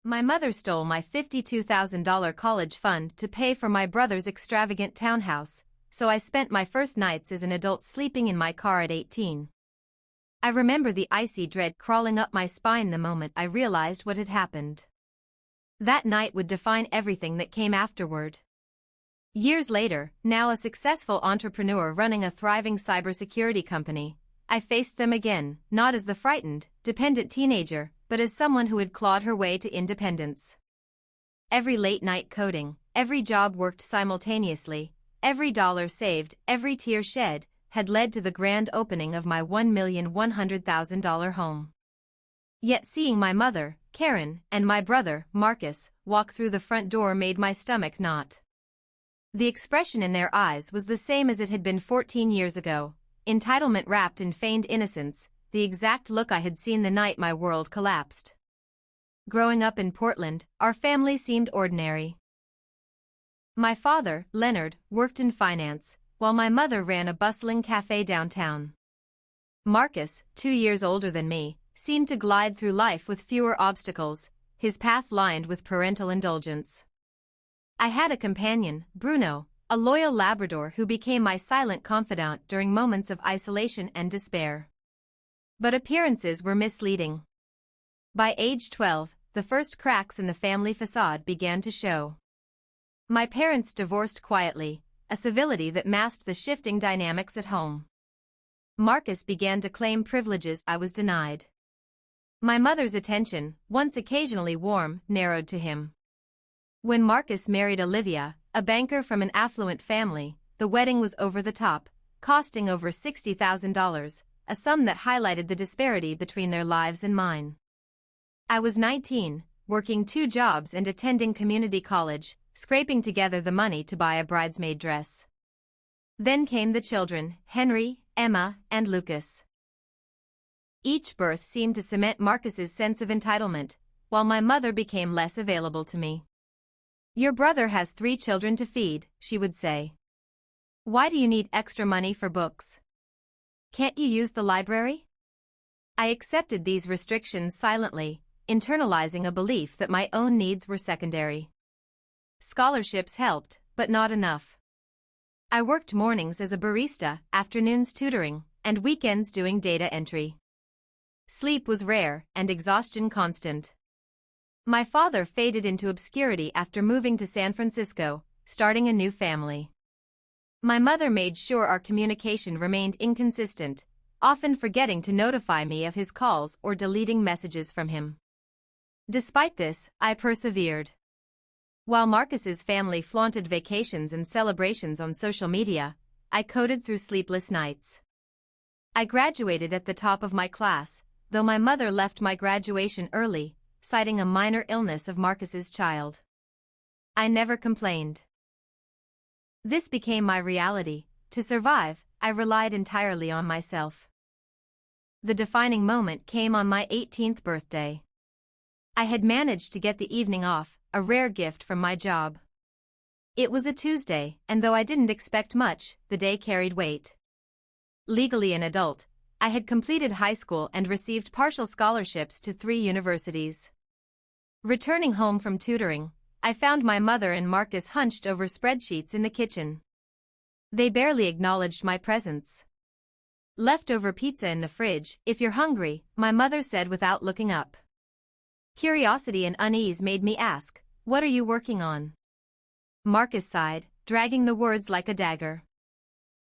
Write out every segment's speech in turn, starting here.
My mother stole my $52,000 college fund to pay for my brother's extravagant townhouse, so I spent my first nights as an adult sleeping in my car at 18. I remember the icy dread crawling up my spine the moment I realized what had happened. That night would define everything that came afterward. Years later, now a successful entrepreneur running a thriving cybersecurity company, I faced them again, not as the frightened, dependent teenager, but as someone who had clawed her way to independence. Every late-night coding, every job worked simultaneously, every dollar saved, every tear shed, had led to the grand opening of my $1,100,000 home. Yet seeing my mother, Karen, and my brother, Marcus, walk through the front door made my stomach knot. The expression in their eyes was the same as it had been 14 years ago, entitlement wrapped in feigned innocence, the exact look I had seen the night my world collapsed. Growing up in Portland, our family seemed ordinary. My father, Leonard, worked in finance, while my mother ran a bustling cafe downtown. Marcus, 2 years older than me, seemed to glide through life with fewer obstacles, his path lined with parental indulgence. I had a companion, Bruno, a loyal Labrador who became my silent confidant during moments of isolation and despair. But appearances were misleading. By age 12, the first cracks in the family facade began to show. My parents divorced quietly, a civility that masked the shifting dynamics at home. Marcus began to claim privileges I was denied. My mother's attention, once occasionally warm, narrowed to him. When Marcus married Olivia, a banker from an affluent family, the wedding was over the top, costing over $60,000, a sum that highlighted the disparity between their lives and mine. I was 19, working 2 jobs and attending community college, scraping together the money to buy a bridesmaid dress. Then came the children, Henry, Emma, and Lucas. Each birth seemed to cement Marcus's sense of entitlement, while my mother became less available to me. "Your brother has 3 children to feed," she would say. "Why do you need extra money for books? Can't you use the library?" I accepted these restrictions silently, internalizing a belief that my own needs were secondary. Scholarships helped, but not enough. I worked mornings as a barista, afternoons tutoring, and weekends doing data entry. Sleep was rare and exhaustion constant. My father faded into obscurity after moving to San Francisco, starting a new family. My mother made sure our communication remained inconsistent, often forgetting to notify me of his calls or deleting messages from him. Despite this, I persevered. While Marcus's family flaunted vacations and celebrations on social media, I coded through sleepless nights. I graduated at the top of my class, though my mother left my graduation early, citing a minor illness of Marcus's child. I never complained. This became my reality. To survive, I relied entirely on myself. The defining moment came on my 18th birthday. I had managed to get the evening off, a rare gift from my job. It was a Tuesday, and though I didn't expect much, the day carried weight. Legally an adult, I had completed high school and received partial scholarships to 3 universities. Returning home from tutoring, I found my mother and Marcus hunched over spreadsheets in the kitchen. They barely acknowledged my presence. "Leftover pizza in the fridge, if you're hungry," my mother said without looking up. Curiosity and unease made me ask, "What are you working on?" Marcus sighed, dragging the words like a dagger.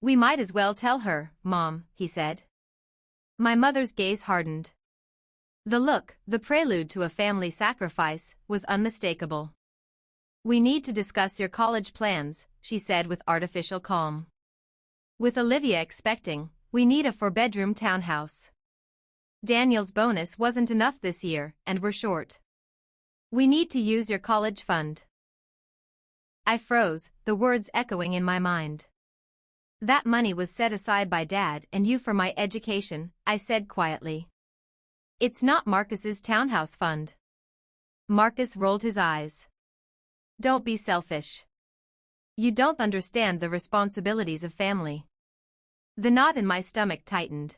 "We might as well tell her, Mom," he said. My mother's gaze hardened. The look, the prelude to a family sacrifice, was unmistakable. "We need to discuss your college plans," she said with artificial calm. "With Olivia expecting, we need a 4-bedroom townhouse. Daniel's bonus wasn't enough this year, and we're short. We need to use your college fund." I froze, the words echoing in my mind. "That money was set aside by Dad and you for my education," I said quietly. "It's not Marcus's townhouse fund." Marcus rolled his eyes. "Don't be selfish. You don't understand the responsibilities of family." The knot in my stomach tightened.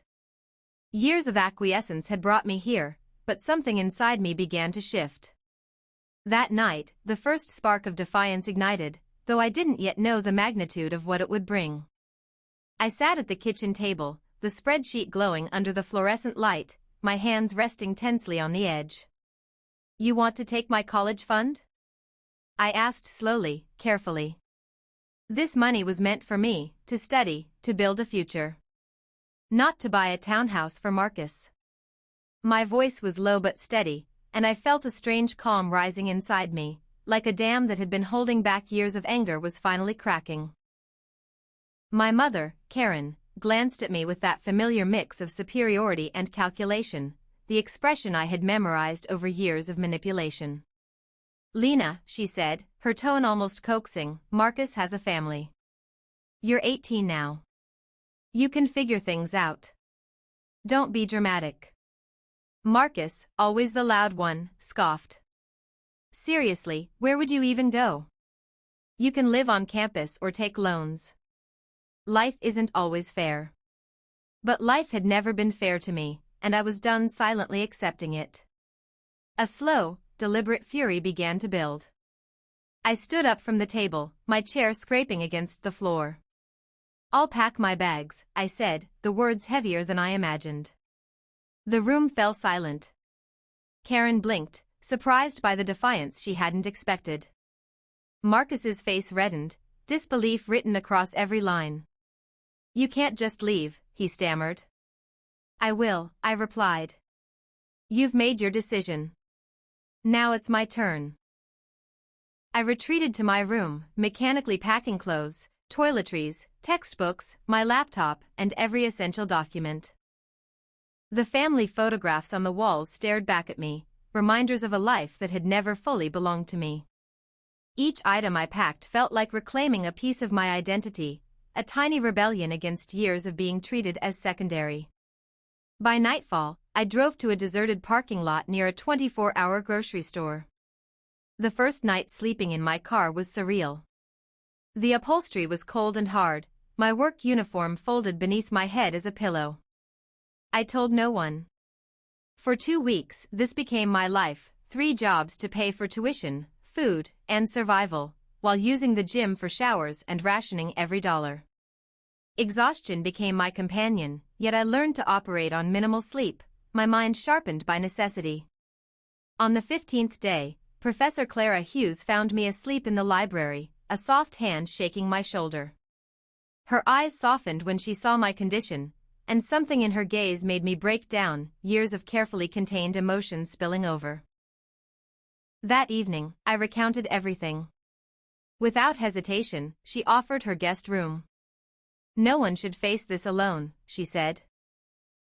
Years of acquiescence had brought me here, but something inside me began to shift. That night, the first spark of defiance ignited, though I didn't yet know the magnitude of what it would bring. I sat at the kitchen table, the spreadsheet glowing under the fluorescent light, my hands resting tensely on the edge. "You want to take my college fund?" I asked slowly, carefully. This money was meant for me, to study, to build a future. Not to buy a townhouse for Marcus. My voice was low but steady, and I felt a strange calm rising inside me, like a dam that had been holding back years of anger was finally cracking. My mother, Karen, glanced at me with that familiar mix of superiority and calculation, the expression I had memorized over years of manipulation. "Lena," she said, her tone almost coaxing, "Marcus has a family. You're 18 now. You can figure things out. Don't be dramatic." Marcus, always the loud one, scoffed. "Seriously, where would you even go? You can live on campus or take loans. Life isn't always fair." But life had never been fair to me, and I was done silently accepting it. A slow, deliberate fury began to build. I stood up from the table, my chair scraping against the floor. "I'll pack my bags," I said, the words heavier than I imagined. The room fell silent. Karen blinked, surprised by the defiance she hadn't expected. Marcus's face reddened, disbelief written across every line. "You can't just leave," he stammered. "I will," I replied. "You've made your decision. Now it's my turn." I retreated to my room, mechanically packing clothes, toiletries, textbooks, my laptop, and every essential document. The family photographs on the walls stared back at me, reminders of a life that had never fully belonged to me. Each item I packed felt like reclaiming a piece of my identity, a tiny rebellion against years of being treated as secondary. By nightfall, I drove to a deserted parking lot near a 24-hour grocery store. The first night sleeping in my car was surreal. The upholstery was cold and hard, my work uniform folded beneath my head as a pillow. I told no one. For 2 weeks, this became my life, 3 jobs to pay for tuition, food, and survival, while using the gym for showers and rationing every dollar. Exhaustion became my companion, yet I learned to operate on minimal sleep, my mind sharpened by necessity. On the 15th day, Professor Clara Hughes found me asleep in the library, a soft hand shaking my shoulder. Her eyes softened when she saw my condition, and something in her gaze made me break down, years of carefully contained emotions spilling over. That evening, I recounted everything. Without hesitation, she offered her guest room. "No one should face this alone," she said.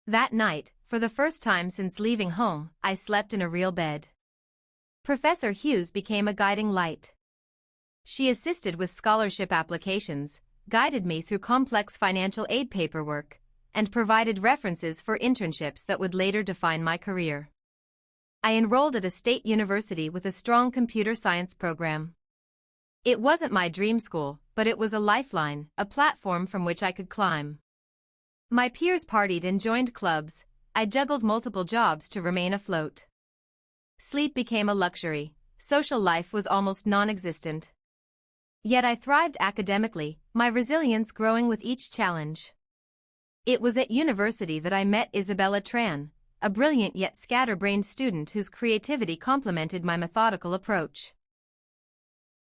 That night, for the first time since leaving home, I slept in a real bed. Professor Hughes became a guiding light. She assisted with scholarship applications, guided me through complex financial aid paperwork, and provided references for internships that would later define my career. I enrolled at a state university with a strong computer science program. It wasn't my dream school, but it was a lifeline, a platform from which I could climb. My peers partied and joined clubs. I juggled multiple jobs to remain afloat. Sleep became a luxury, social life was almost non-existent. Yet I thrived academically, my resilience growing with each challenge. It was at university that I met Isabella Tran, a brilliant yet scatterbrained student whose creativity complemented my methodical approach.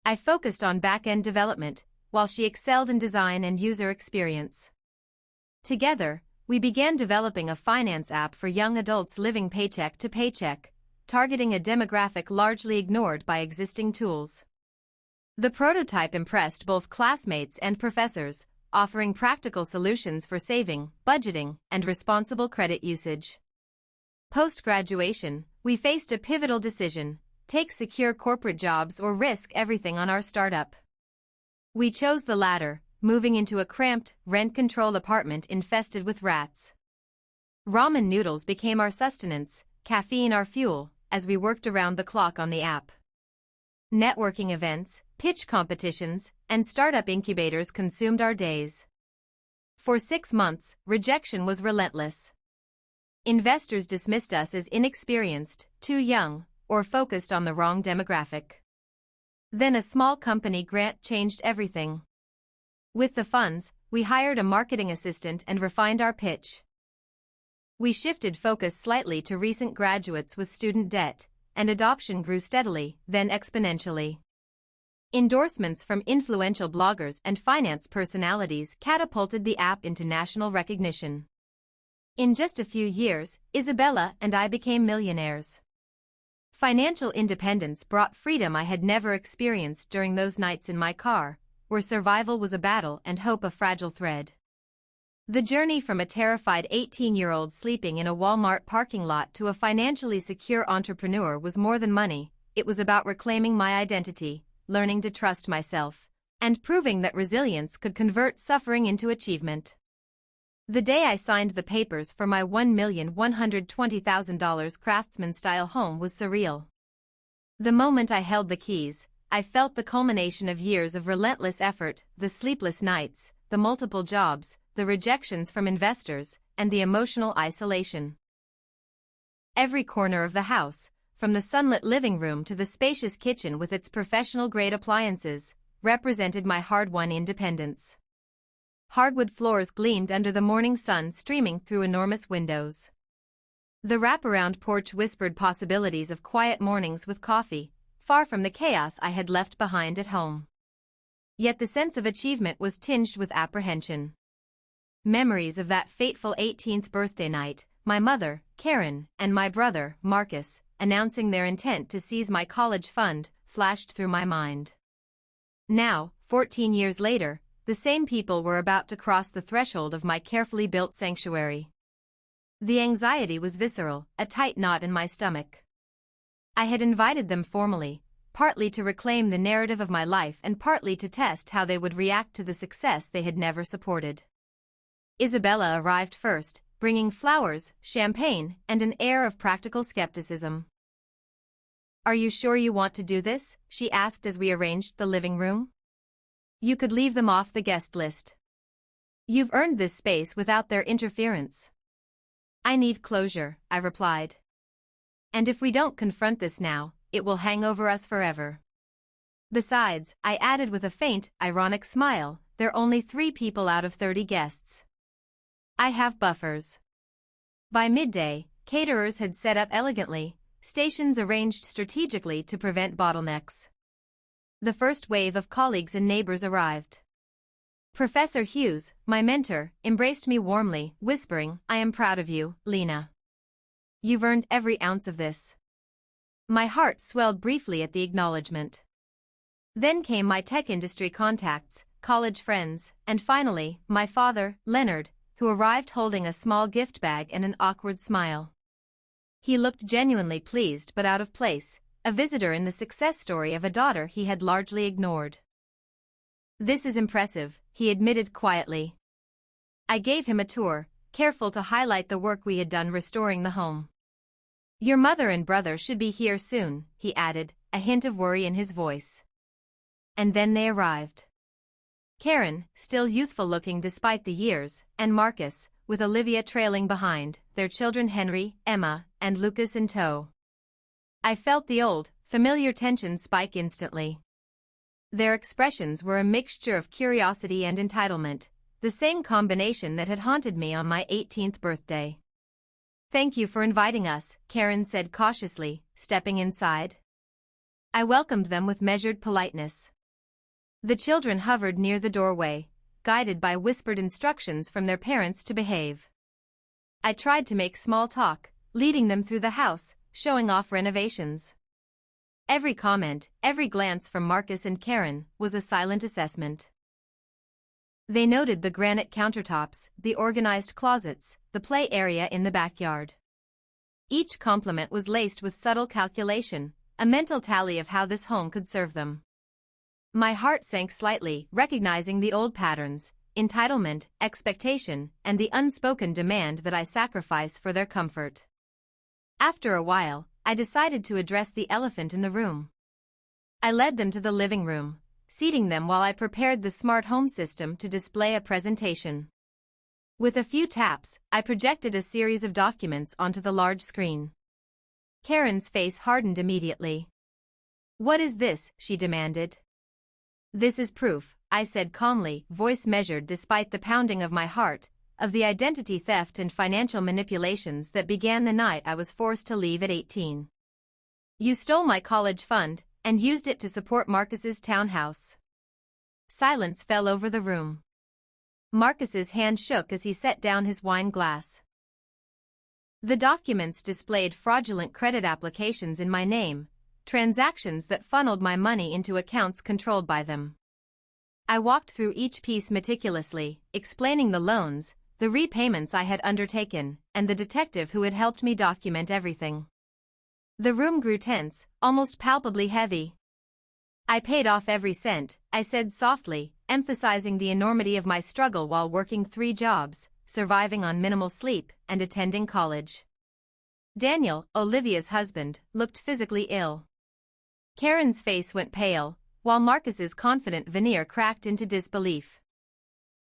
I focused on back-end development, while she excelled in design and user experience. Together, we began developing a finance app for young adults living paycheck to paycheck, targeting a demographic largely ignored by existing tools. The prototype impressed both classmates and professors, offering practical solutions for saving, budgeting, and responsible credit usage. Post-graduation, we faced a pivotal decision: take secure corporate jobs or risk everything on our startup. We chose the latter, moving into a cramped, rent-controlled apartment infested with rats. Ramen noodles became our sustenance, caffeine our fuel, as we worked around the clock on the app. Networking events, pitch competitions, and startup incubators consumed our days. For 6 months, rejection was relentless. Investors dismissed us as inexperienced, too young, or focused on the wrong demographic. Then a small company grant changed everything. With the funds, we hired a marketing assistant and refined our pitch. We shifted focus slightly to recent graduates with student debt, and adoption grew steadily, then exponentially. Endorsements from influential bloggers and finance personalities catapulted the app into national recognition. In just a few years, Isabella and I became millionaires. Financial independence brought freedom I had never experienced during those nights in my car, where survival was a battle and hope a fragile thread. The journey from a terrified 18-year-old sleeping in a Walmart parking lot to a financially secure entrepreneur was more than money. It was about reclaiming my identity, learning to trust myself, and proving that resilience could convert suffering into achievement. The day I signed the papers for my $1,120,000 craftsman-style home was surreal. The moment I held the keys, I felt the culmination of years of relentless effort, the sleepless nights, the multiple jobs, the rejections from investors, and the emotional isolation. Every corner of the house, from the sunlit living room to the spacious kitchen with its professional-grade appliances, represented my hard-won independence. Hardwood floors gleamed under the morning sun streaming through enormous windows. The wraparound porch whispered possibilities of quiet mornings with coffee, far from the chaos I had left behind at home. Yet the sense of achievement was tinged with apprehension. Memories of that fateful 18th birthday night, my mother, Karen, and my brother, Marcus, announcing their intent to seize my college fund, flashed through my mind. Now, 14 years later, the same people were about to cross the threshold of my carefully built sanctuary. The anxiety was visceral, a tight knot in my stomach. I had invited them formally, partly to reclaim the narrative of my life and partly to test how they would react to the success they had never supported. Isabella arrived first, bringing flowers, champagne, and an air of practical skepticism. "Are you sure you want to do this?" she asked as we arranged the living room. "You could leave them off the guest list. You've earned this space without their interference." "I need closure," I replied. "And if we don't confront this now, it will hang over us forever. Besides," I added with a faint, ironic smile, "they're only 3 people out of 30 guests. I have buffers." By midday, caterers had set up elegantly, stations arranged strategically to prevent bottlenecks. The first wave of colleagues and neighbors arrived. Professor Hughes, my mentor, embraced me warmly, whispering, "I am proud of you, Lena. You've earned every ounce of this." My heart swelled briefly at the acknowledgement. Then came my tech industry contacts, college friends, and finally, my father, Leonard, who arrived holding a small gift bag and an awkward smile. He looked genuinely pleased but out of place, a visitor in the success story of a daughter he had largely ignored. "This is impressive," he admitted quietly. I gave him a tour, careful to highlight the work we had done restoring the home. "Your mother and brother should be here soon," he added, a hint of worry in his voice. And then they arrived. Karen, still youthful-looking despite the years, and Marcus, with Olivia trailing behind, their children Henry, Emma, and Lucas in tow. I felt the old, familiar tension spike instantly. Their expressions were a mixture of curiosity and entitlement, the same combination that had haunted me on my 18th birthday. "Thank you for inviting us," Karen said cautiously, stepping inside. I welcomed them with measured politeness. The children hovered near the doorway, guided by whispered instructions from their parents to behave. I tried to make small talk, leading them through the house, showing off renovations. Every comment, every glance from Marcus and Karen, was a silent assessment. They noted the granite countertops, the organized closets, the play area in the backyard. Each compliment was laced with subtle calculation, a mental tally of how this home could serve them. My heart sank slightly, recognizing the old patterns, entitlement, expectation, and the unspoken demand that I sacrifice for their comfort. After a while, I decided to address the elephant in the room. I led them to the living room, seating them while I prepared the smart home system to display a presentation. With a few taps, I projected a series of documents onto the large screen. Karen's face hardened immediately. "What is this?" she demanded. "This is proof," I said calmly, voice measured despite the pounding of my heart, of the identity theft and financial manipulations that began the night I was forced to leave at 18. "You stole my college fund and used it to support Marcus's townhouse." Silence fell over the room. Marcus's hand shook as he set down his wine glass. The documents displayed fraudulent credit applications in my name, transactions that funneled my money into accounts controlled by them. I walked through each piece meticulously, explaining the loans, the repayments I had undertaken, and the detective who had helped me document everything. The room grew tense, almost palpably heavy. "I paid off every cent," I said softly, emphasizing the enormity of my struggle while working 3 jobs, surviving on minimal sleep, and attending college. Daniel, Olivia's husband, looked physically ill. Karen's face went pale, while Marcus's confident veneer cracked into disbelief.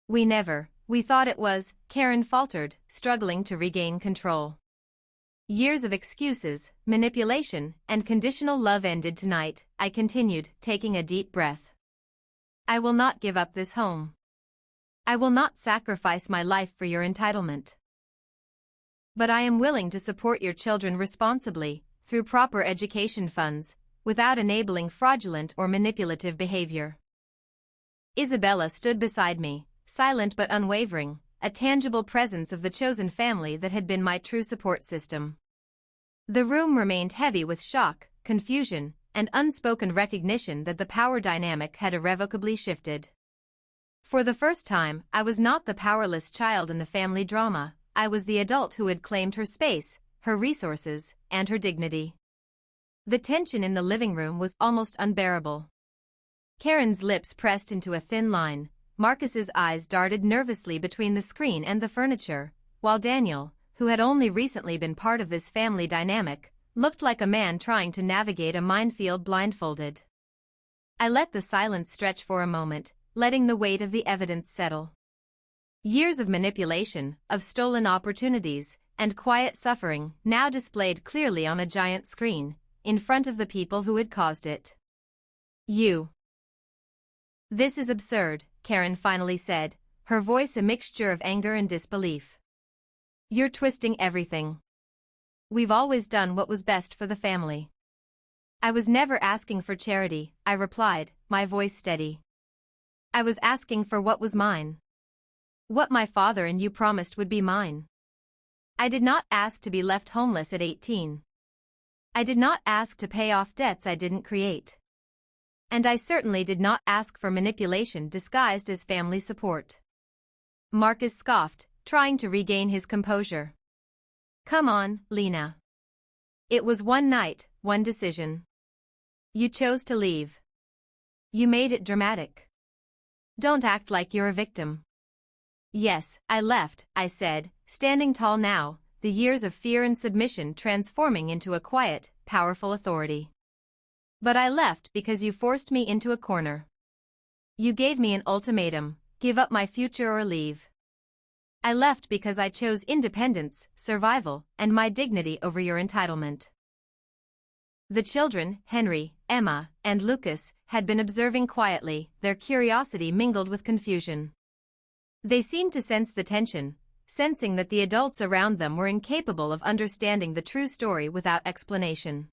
We thought it was," Karen faltered, struggling to regain control. "Years of excuses, manipulation, and conditional love ended tonight," I continued, taking a deep breath. "I will not give up this home. I will not sacrifice my life for your entitlement. But I am willing to support your children responsibly, through proper education funds, without enabling fraudulent or manipulative behavior." Isabella stood beside me, silent but unwavering, a tangible presence of the chosen family that had been my true support system. The room remained heavy with shock, confusion, and unspoken recognition that the power dynamic had irrevocably shifted. For the first time, I was not the powerless child in the family drama. I was the adult who had claimed her space, her resources, and her dignity. The tension in the living room was almost unbearable. Karen's lips pressed into a thin line, Marcus's eyes darted nervously between the screen and the furniture, while Daniel, who had only recently been part of this family dynamic, looked like a man trying to navigate a minefield blindfolded. I let the silence stretch for a moment, letting the weight of the evidence settle. Years of manipulation, of stolen opportunities, and quiet suffering now displayed clearly on a giant screen, in front of the people who had caused it. "This is absurd," Karen finally said, her voice a mixture of anger and disbelief. "You're twisting everything. We've always done what was best for the family." "I was never asking for charity," I replied, my voice steady. "I was asking for what was mine. What my father and you promised would be mine. I did not ask to be left homeless at 18. I did not ask to pay off debts I didn't create. And I certainly did not ask for manipulation disguised as family support." Marcus scoffed, trying to regain his composure. "Come on, Lena. It was one night, one decision. You chose to leave. You made it dramatic. Don't act like you're a victim." "Yes, I left," I said, standing tall now, the years of fear and submission transforming into a quiet, powerful authority. "But I left because you forced me into a corner. You gave me an ultimatum: give up my future or leave. I left because I chose independence, survival, and my dignity over your entitlement." The children, Henry, Emma, and Lucas, had been observing quietly, their curiosity mingled with confusion. They seemed to sense the tension, sensing that the adults around them were incapable of understanding the true story without explanation.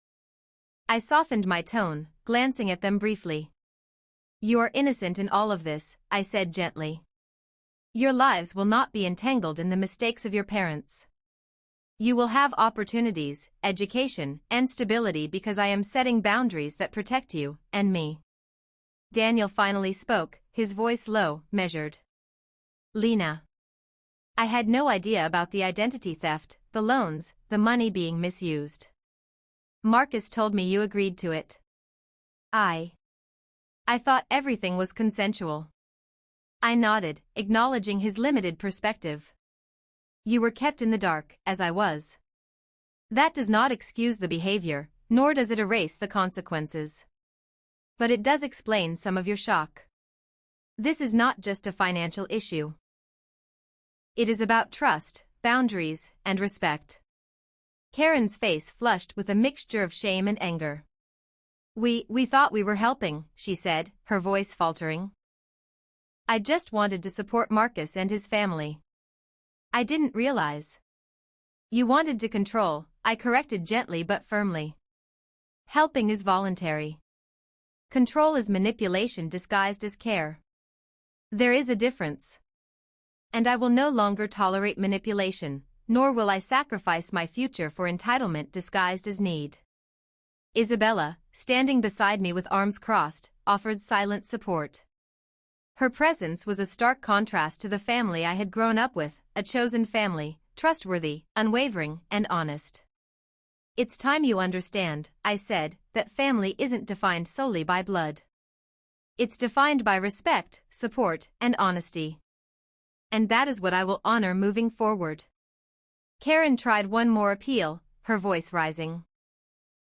I softened my tone, glancing at them briefly. "You are innocent in all of this," I said gently. "Your lives will not be entangled in the mistakes of your parents. You will have opportunities, education, and stability because I am setting boundaries that protect you and me." Daniel finally spoke, his voice low, measured. "Lena, I had no idea about the identity theft, the loans, the money being misused. Marcus told me you agreed to it. I thought everything was consensual." I nodded, acknowledging his limited perspective. "You were kept in the dark, as I was. That does not excuse the behavior, nor does it erase the consequences. But it does explain some of your shock. This is not just a financial issue. It is about trust, boundaries, and respect." Karen's face flushed with a mixture of shame and anger. We thought we were helping," she said, her voice faltering. "I just wanted to support Marcus and his family. I didn't realize." "You wanted to control," I corrected gently but firmly. "Helping is voluntary. Control is manipulation disguised as care. There is a difference. And I will no longer tolerate manipulation, nor will I sacrifice my future for entitlement disguised as need." Isabella, standing beside me with arms crossed, offered silent support. Her presence was a stark contrast to the family I had grown up with, a chosen family, trustworthy, unwavering, and honest. "It's time you understand," I said, "that family isn't defined solely by blood. It's defined by respect, support, and honesty. And that is what I will honor moving forward." Karen tried one more appeal, her voice rising.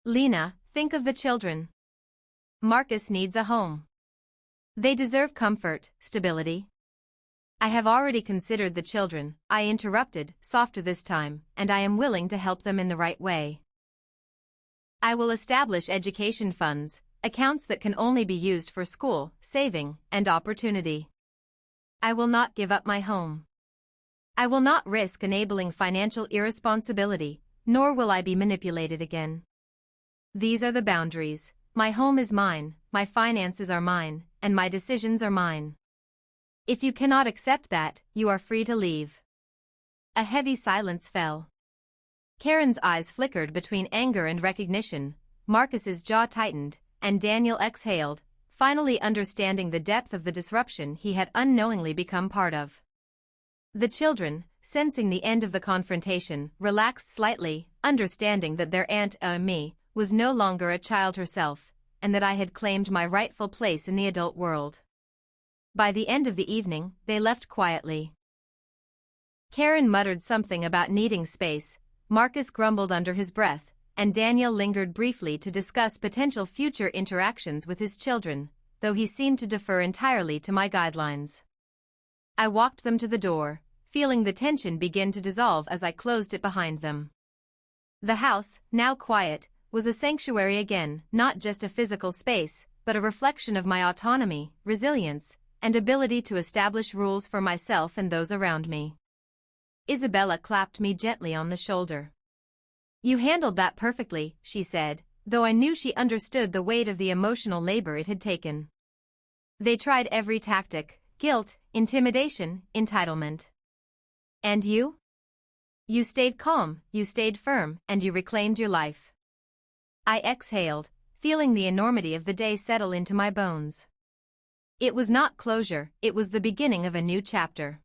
"Lena, think of the children. Marcus needs a home. They deserve comfort, stability." "I have already considered the children," I interrupted, softer this time, "and I am willing to help them in the right way. I will establish education funds, accounts that can only be used for school, saving, and opportunity. I will not give up my home. I will not risk enabling financial irresponsibility, nor will I be manipulated again. These are the boundaries. My home is mine, my finances are mine, and my decisions are mine. If you cannot accept that, you are free to leave." A heavy silence fell. Karen's eyes flickered between anger and recognition, Marcus's jaw tightened, and Daniel exhaled, finally understanding the depth of the disruption he had unknowingly become part of. The children, sensing the end of the confrontation, relaxed slightly, understanding that their Aunt me was no longer a child herself, and that I had claimed my rightful place in the adult world. By the end of the evening, they left quietly. Karen muttered something about needing space, Marcus grumbled under his breath, and Daniel lingered briefly to discuss potential future interactions with his children, though he seemed to defer entirely to my guidelines. I walked them to the door, feeling the tension begin to dissolve as I closed it behind them. The house, now quiet, was a sanctuary again, not just a physical space, but a reflection of my autonomy, resilience, and ability to establish rules for myself and those around me. Isabella clapped me gently on the shoulder. "You handled that perfectly," she said, though I knew she understood the weight of the emotional labor it had taken. "They tried every tactic: guilt, intimidation, entitlement. And you? You stayed calm, you stayed firm, and you reclaimed your life." I exhaled, feeling the enormity of the day settle into my bones. It was not closure, it was the beginning of a new chapter.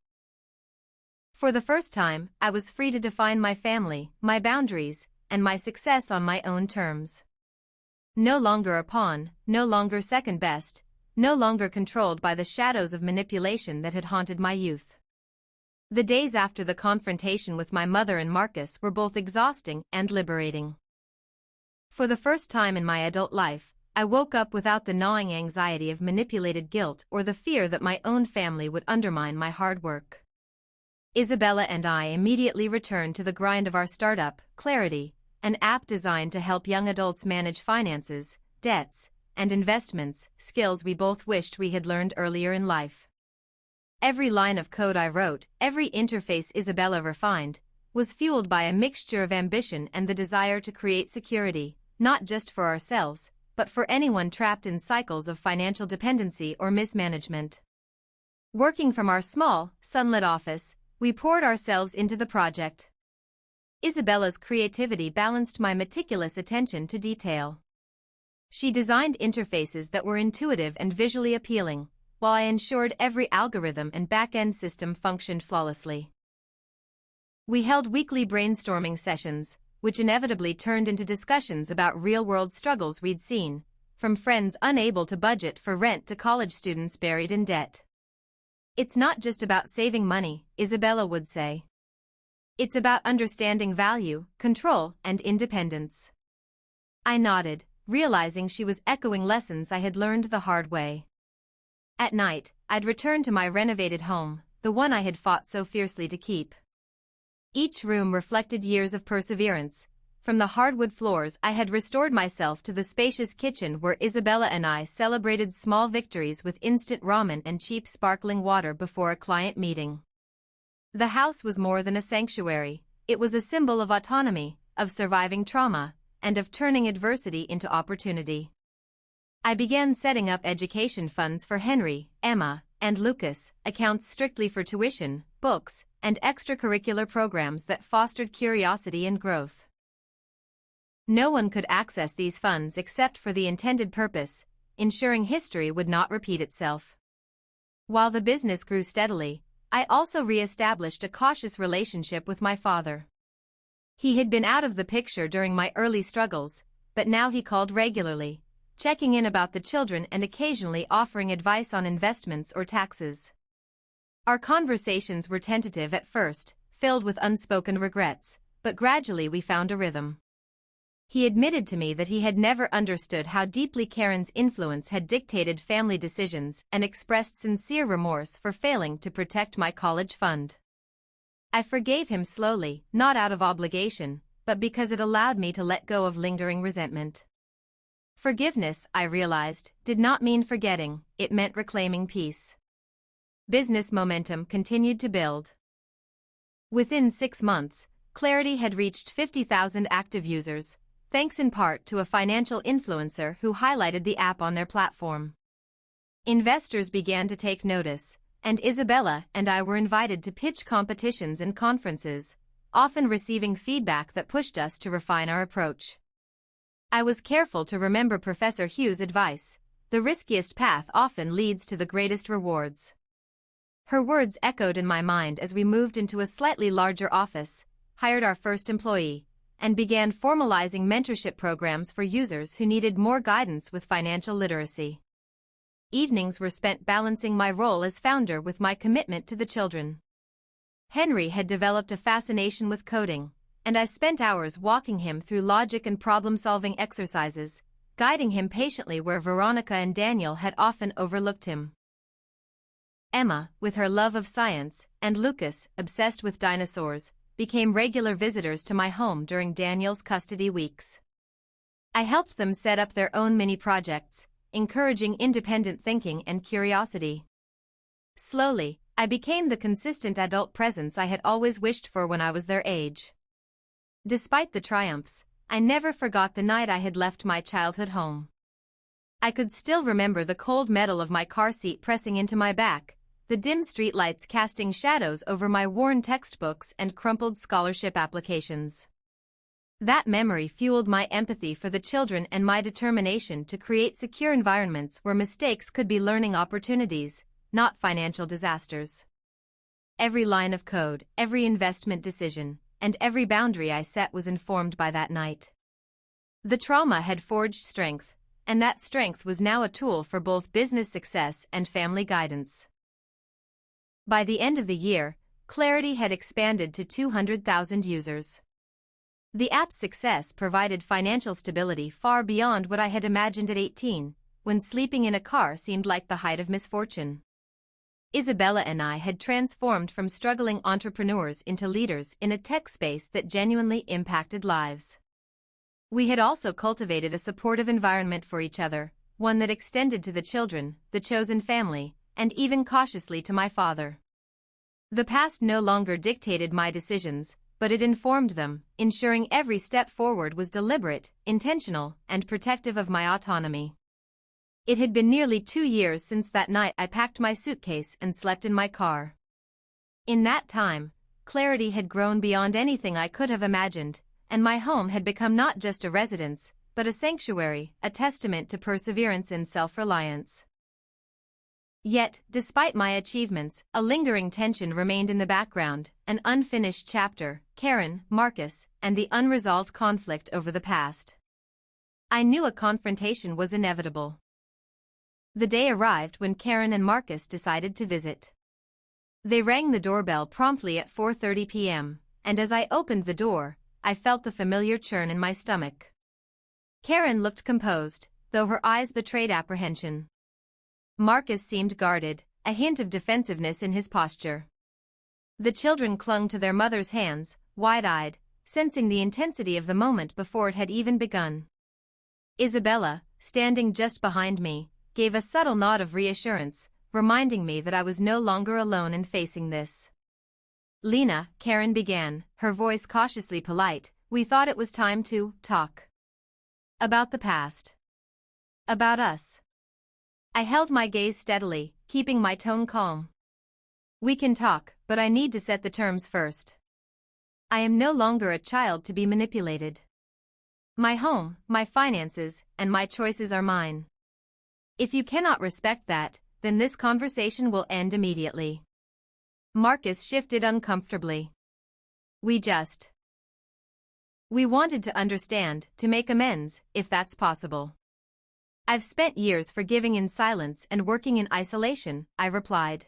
For the first time, I was free to define my family, my boundaries, and my success on my own terms. No longer a pawn, no longer second best, no longer controlled by the shadows of manipulation that had haunted my youth. The days after the confrontation with my mother and Marcus were both exhausting and liberating. For the first time in my adult life, I woke up without the gnawing anxiety of manipulated guilt or the fear that my own family would undermine my hard work. Isabella and I immediately returned to the grind of our startup, Clarity, an app designed to help young adults manage finances, debts, and investments, skills we both wished we had learned earlier in life. Every line of code I wrote, every interface Isabella refined, was fueled by a mixture of ambition and the desire to create security, not just for ourselves, but for anyone trapped in cycles of financial dependency or mismanagement. Working from our small, sunlit office, we poured ourselves into the project. Isabella's creativity balanced my meticulous attention to detail. She designed interfaces that were intuitive and visually appealing, while I ensured every algorithm and back-end system functioned flawlessly. We held weekly brainstorming sessions, which inevitably turned into discussions about real-world struggles we'd seen, from friends unable to budget for rent to college students buried in debt. "It's not just about saving money," Isabella would say. "It's about understanding value, control, and independence." I nodded, realizing she was echoing lessons I had learned the hard way. At night, I'd return to my renovated home, the one I had fought so fiercely to keep. Each room reflected years of perseverance, From the hardwood floors I had restored myself to the spacious kitchen where Isabella and I celebrated small victories with instant ramen and cheap sparkling water before a client meeting. The house was more than a sanctuary, it was a symbol of autonomy, of surviving trauma, and of turning adversity into opportunity. I began setting up education funds for Henry, Emma, and Lucas, accounts strictly for tuition, books, and extracurricular programs that fostered curiosity and growth. No one could access these funds except for the intended purpose, ensuring history would not repeat itself. While the business grew steadily, I also re-established a cautious relationship with my father. He had been out of the picture during my early struggles, but now he called regularly, checking in about the children and occasionally offering advice on investments or taxes. Our conversations were tentative at first, filled with unspoken regrets, but gradually we found a rhythm. He admitted to me that he had never understood how deeply Karen's influence had dictated family decisions and expressed sincere remorse for failing to protect my college fund. I forgave him slowly, not out of obligation, but because it allowed me to let go of lingering resentment. Forgiveness, I realized, did not mean forgetting, it meant reclaiming peace. Business momentum continued to build. Within 6 months, Clarity had reached 50,000 active users, thanks in part to a financial influencer who highlighted the app on their platform. Investors began to take notice, and Isabella and I were invited to pitch competitions and conferences, often receiving feedback that pushed us to refine our approach. I was careful to remember Professor Hugh's advice: the riskiest path often leads to the greatest rewards. Her words echoed in my mind as we moved into a slightly larger office, hired our first employee, and began formalizing mentorship programs for users who needed more guidance with financial literacy. Evenings were spent balancing my role as founder with my commitment to the children. Henry had developed a fascination with coding, and I spent hours walking him through logic and problem-solving exercises, guiding him patiently where Veronica and Daniel had often overlooked him. Emma, with her love of science, and Lucas, obsessed with dinosaurs, became regular visitors to my home during Daniel's custody weeks. I helped them set up their own mini-projects, encouraging independent thinking and curiosity. Slowly, I became the consistent adult presence I had always wished for when I was their age. Despite the triumphs, I never forgot the night I had left my childhood home. I could still remember the cold metal of my car seat pressing into my back, the dim streetlights casting shadows over my worn textbooks and crumpled scholarship applications. That memory fueled my empathy for the children and my determination to create secure environments where mistakes could be learning opportunities, not financial disasters. Every line of code, every investment decision, and every boundary I set was informed by that night. The trauma had forged strength, and that strength was now a tool for both business success and family guidance. By the end of the year, Clarity had expanded to 200,000 users. The app's success provided financial stability far beyond what I had imagined at 18, when sleeping in a car seemed like the height of misfortune. Isabella and I had transformed from struggling entrepreneurs into leaders in a tech space that genuinely impacted lives. We had also cultivated a supportive environment for each other, one that extended to the children, the chosen family, and even cautiously to my father. The past no longer dictated my decisions, but it informed them, ensuring every step forward was deliberate, intentional, and protective of my autonomy. It had been nearly 2 years since that night I packed my suitcase and slept in my car. In that time, Clarity had grown beyond anything I could have imagined, and my home had become not just a residence, but a sanctuary, a testament to perseverance and self-reliance. Yet, despite my achievements, a lingering tension remained in the background, an unfinished chapter: Karen, Marcus, and the unresolved conflict over the past. I knew a confrontation was inevitable. The day arrived when Karen and Marcus decided to visit. They rang the doorbell promptly at 4:30 p.m., and as I opened the door, I felt the familiar churn in my stomach. Karen looked composed, though her eyes betrayed apprehension. Marcus seemed guarded, a hint of defensiveness in his posture. The children clung to their mother's hands, wide-eyed, sensing the intensity of the moment before it had even begun. Isabella, standing just behind me, gave a subtle nod of reassurance, reminding me that I was no longer alone in facing this. "Lena," Karen began, her voice cautiously polite, "we thought it was time to talk. About the past. About us." I held my gaze steadily, keeping my tone calm. "We can talk, but I need to set the terms first. I am no longer a child to be manipulated. My home, my finances, and my choices are mine. If you cannot respect that, then this conversation will end immediately." Marcus shifted uncomfortably. We wanted to understand, to make amends, if that's possible." "I've spent years forgiving in silence and working in isolation," I replied.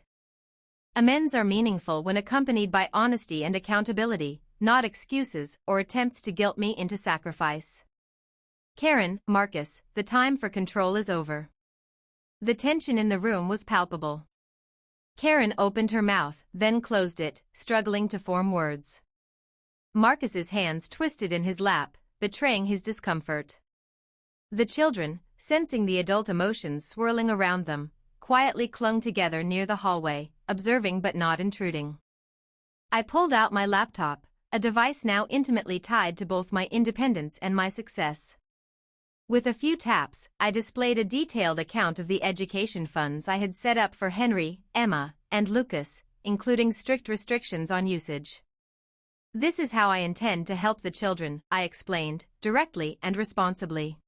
"Amends are meaningful when accompanied by honesty and accountability, not excuses or attempts to guilt me into sacrifice." "Karen, Marcus, the time for control is over." The tension in the room was palpable. Karen opened her mouth, then closed it, struggling to form words. Marcus's hands twisted in his lap, betraying his discomfort. The children, sensing the adult emotions swirling around them, quietly clung together near the hallway, observing but not intruding. I pulled out my laptop, a device now intimately tied to both my independence and my success. With a few taps, I displayed a detailed account of the education funds I had set up for Henry, Emma, and Lucas, including strict restrictions on usage. "This is how I intend to help the children," I explained, directly and responsibly.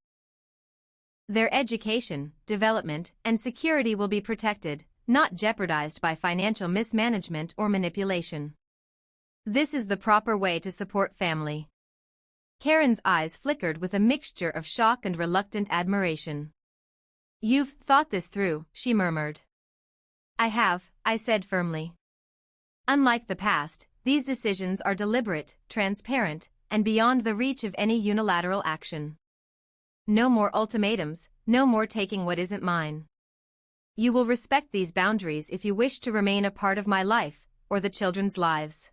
"Their education, development, and security will be protected, not jeopardized by financial mismanagement or manipulation. This is the proper way to support family." Karen's eyes flickered with a mixture of shock and reluctant admiration. "You've thought this through," she murmured. "I have," I said firmly. "Unlike the past, these decisions are deliberate, transparent, and beyond the reach of any unilateral action. No more ultimatums, no more taking what isn't mine. You will respect these boundaries if you wish to remain a part of my life, or the children's lives."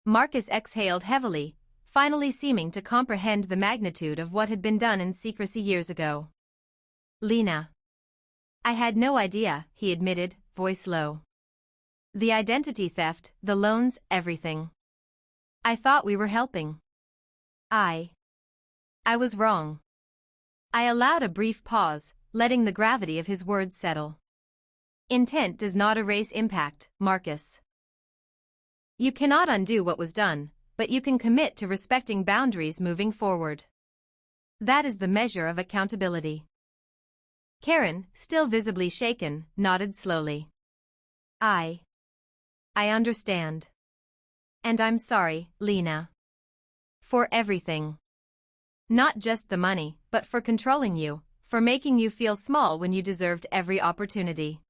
Marcus exhaled heavily, finally seeming to comprehend the magnitude of what had been done in secrecy years ago. "Lena. I had no idea," he admitted, voice low. "The identity theft, the loans, everything. I thought we were helping. I was wrong." I allowed a brief pause, letting the gravity of his words settle. "Intent does not erase impact, Marcus. You cannot undo what was done, but you can commit to respecting boundaries moving forward. That is the measure of accountability." Karen, still visibly shaken, nodded slowly. I understand. And I'm sorry, Lena. For everything. Not just the money, but for controlling you, for making you feel small when you deserved every opportunity."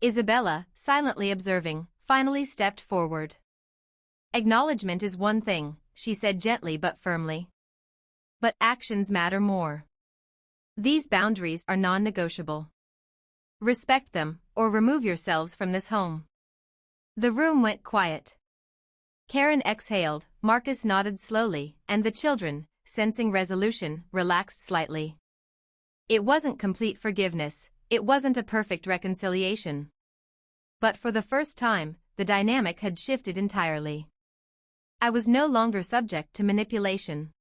Isabella, silently observing, finally stepped forward. "Acknowledgement is one thing," she said gently but firmly. "But actions matter more. These boundaries are non-negotiable. Respect them, or remove yourselves from this home." The room went quiet. Karen exhaled, Marcus nodded slowly, and the children, sensing resolution, relaxed slightly. It wasn't complete forgiveness, it wasn't a perfect reconciliation. But for the first time, the dynamic had shifted entirely. I was no longer subject to manipulation.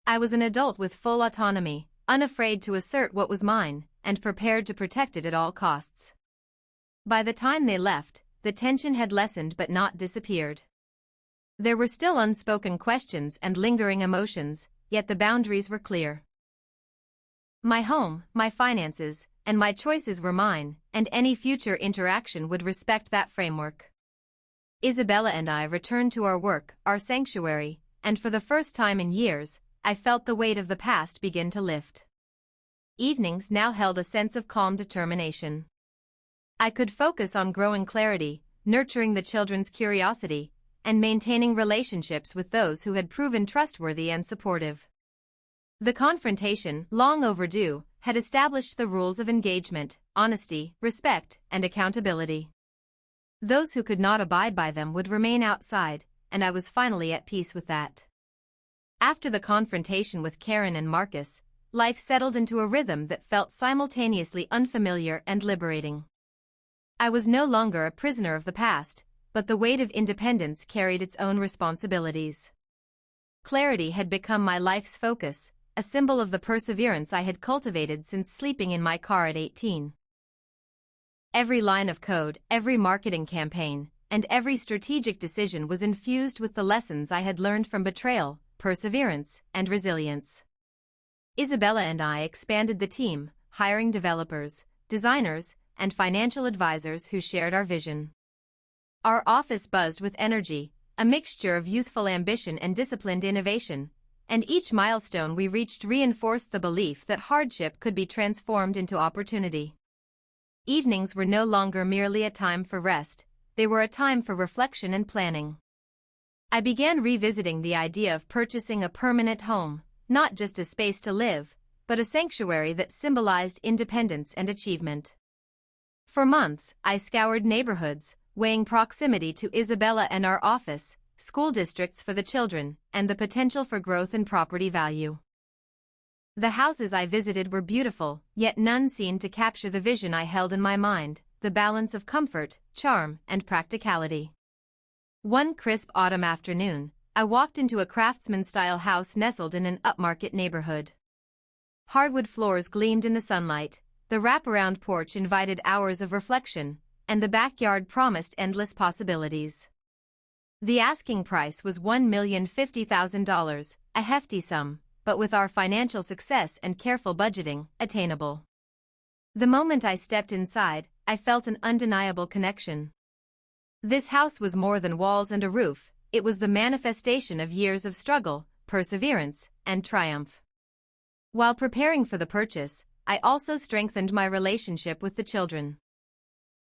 I was an adult with full autonomy, unafraid to assert what was mine, and prepared to protect it at all costs. By the time they left, the tension had lessened but not disappeared. There were still unspoken questions and lingering emotions, yet the boundaries were clear. My home, my finances, and my choices were mine, and any future interaction would respect that framework. Isabella and I returned to our work, our sanctuary, and for the first time in years, I felt the weight of the past begin to lift. Evenings now held a sense of calm determination. I could focus on growing clarity, nurturing the children's curiosity, and maintaining relationships with those who had proven trustworthy and supportive. The confrontation, long overdue, had established the rules of engagement, honesty, respect, and accountability. Those who could not abide by them would remain outside, and I was finally at peace with that. After the confrontation with Karen and Marcus, life settled into a rhythm that felt simultaneously unfamiliar and liberating. I was no longer a prisoner of the past, but the weight of independence carried its own responsibilities. Clarity had become my life's focus, a symbol of the perseverance I had cultivated since sleeping in my car at 18. Every line of code, every marketing campaign, and every strategic decision was infused with the lessons I had learned from betrayal, perseverance, and resilience. Isabella and I expanded the team, hiring developers, designers, and financial advisors who shared our vision. Our office buzzed with energy, a mixture of youthful ambition and disciplined innovation, and each milestone we reached reinforced the belief that hardship could be transformed into opportunity. Evenings were no longer merely a time for rest, they were a time for reflection and planning. I began revisiting the idea of purchasing a permanent home, not just a space to live, but a sanctuary that symbolized independence and achievement. For months, I scoured neighborhoods, weighing proximity to Isabella and our office, school districts for the children, and the potential for growth in property value. The houses I visited were beautiful, yet none seemed to capture the vision I held in my mind, the balance of comfort, charm, and practicality. One crisp autumn afternoon, I walked into a craftsman-style house nestled in an upmarket neighborhood. Hardwood floors gleamed in the sunlight, the wraparound porch invited hours of reflection, and the backyard promised endless possibilities. The asking price was $1,050,000, a hefty sum, but with our financial success and careful budgeting, attainable. The moment I stepped inside, I felt an undeniable connection. This house was more than walls and a roof, it was the manifestation of years of struggle, perseverance, and triumph. While preparing for the purchase, I also strengthened my relationship with the children.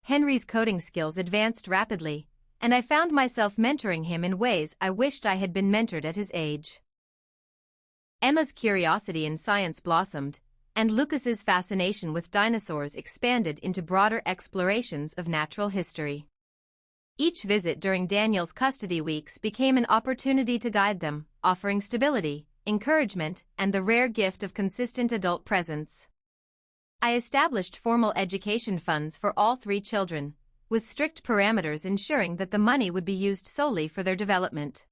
Henry's coding skills advanced rapidly, and I found myself mentoring him in ways I wished I had been mentored at his age. Emma's curiosity in science blossomed, and Lucas's fascination with dinosaurs expanded into broader explorations of natural history. Each visit during Daniel's custody weeks became an opportunity to guide them, offering stability, encouragement, and the rare gift of consistent adult presence. I established formal education funds for all three children, with strict parameters ensuring that the money would be used solely for their development.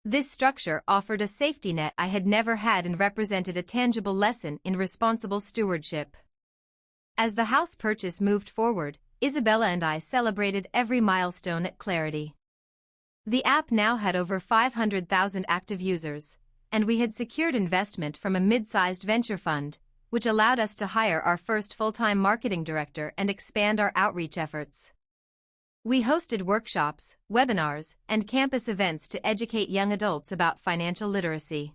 This structure offered a safety net I had never had and represented a tangible lesson in responsible stewardship. As the house purchase moved forward, Isabella and I celebrated every milestone at Clarity. The app now had over 500,000 active users, and we had secured investment from a mid-sized venture fund, which allowed us to hire our first full-time marketing director and expand our outreach efforts. We hosted workshops, webinars, and campus events to educate young adults about financial literacy.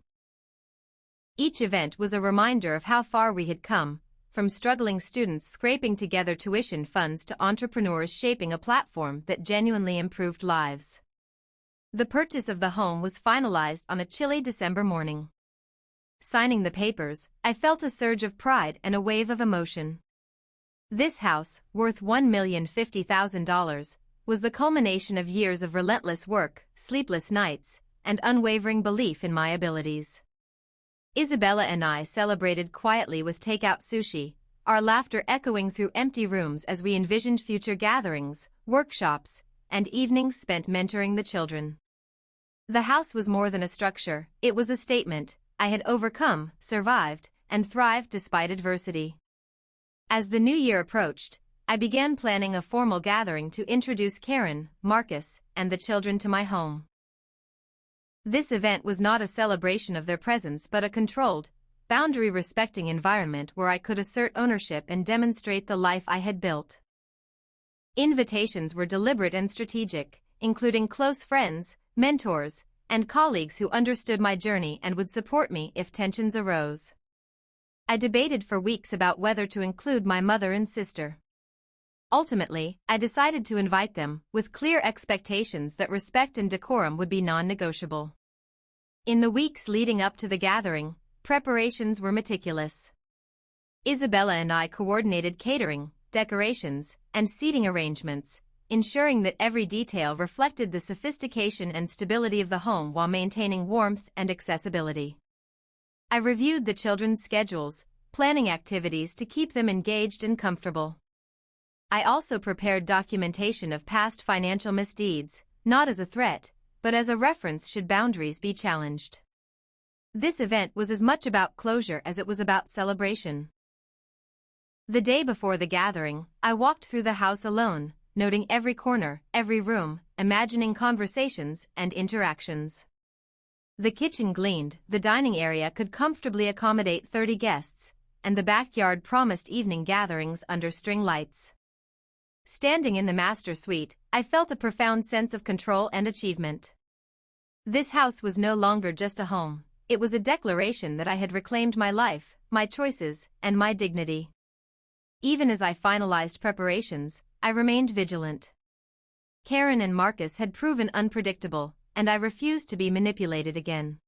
Each event was a reminder of how far we had come, from struggling students scraping together tuition funds to entrepreneurs shaping a platform that genuinely improved lives. The purchase of the home was finalized on a chilly December morning. Signing the papers, I felt a surge of pride and a wave of emotion. This house, worth $1,050,000, was the culmination of years of relentless work, sleepless nights, and unwavering belief in my abilities. Isabella and I celebrated quietly with takeout sushi, our laughter echoing through empty rooms as we envisioned future gatherings, workshops, and evenings spent mentoring the children. The house was more than a structure, it was a statement. I had overcome, survived, and thrived despite adversity. As the new year approached, I began planning a formal gathering to introduce Karen, Marcus, and the children to my home. This event was not a celebration of their presence but a controlled, boundary-respecting environment where I could assert ownership and demonstrate the life I had built. Invitations were deliberate and strategic, including close friends, mentors, and colleagues who understood my journey and would support me if tensions arose. I debated for weeks about whether to include my mother and sister. Ultimately, I decided to invite them, with clear expectations that respect and decorum would be non-negotiable. In the weeks leading up to the gathering, preparations were meticulous. Isabella and I coordinated catering, decorations, and seating arrangements, ensuring that every detail reflected the sophistication and stability of the home while maintaining warmth and accessibility. I reviewed the children's schedules, planning activities to keep them engaged and comfortable. I also prepared documentation of past financial misdeeds, not as a threat, but as a reference should boundaries be challenged. This event was as much about closure as it was about celebration. The day before the gathering, I walked through the house alone, noting every corner, every room, imagining conversations and interactions. The kitchen gleamed, the dining area could comfortably accommodate 30 guests, and the backyard promised evening gatherings under string lights. Standing in the master suite, I felt a profound sense of control and achievement. This house was no longer just a home, it was a declaration that I had reclaimed my life, my choices, and my dignity. Even as I finalized preparations, I remained vigilant. Karen and Marcus had proven unpredictable, and I refused to be manipulated again.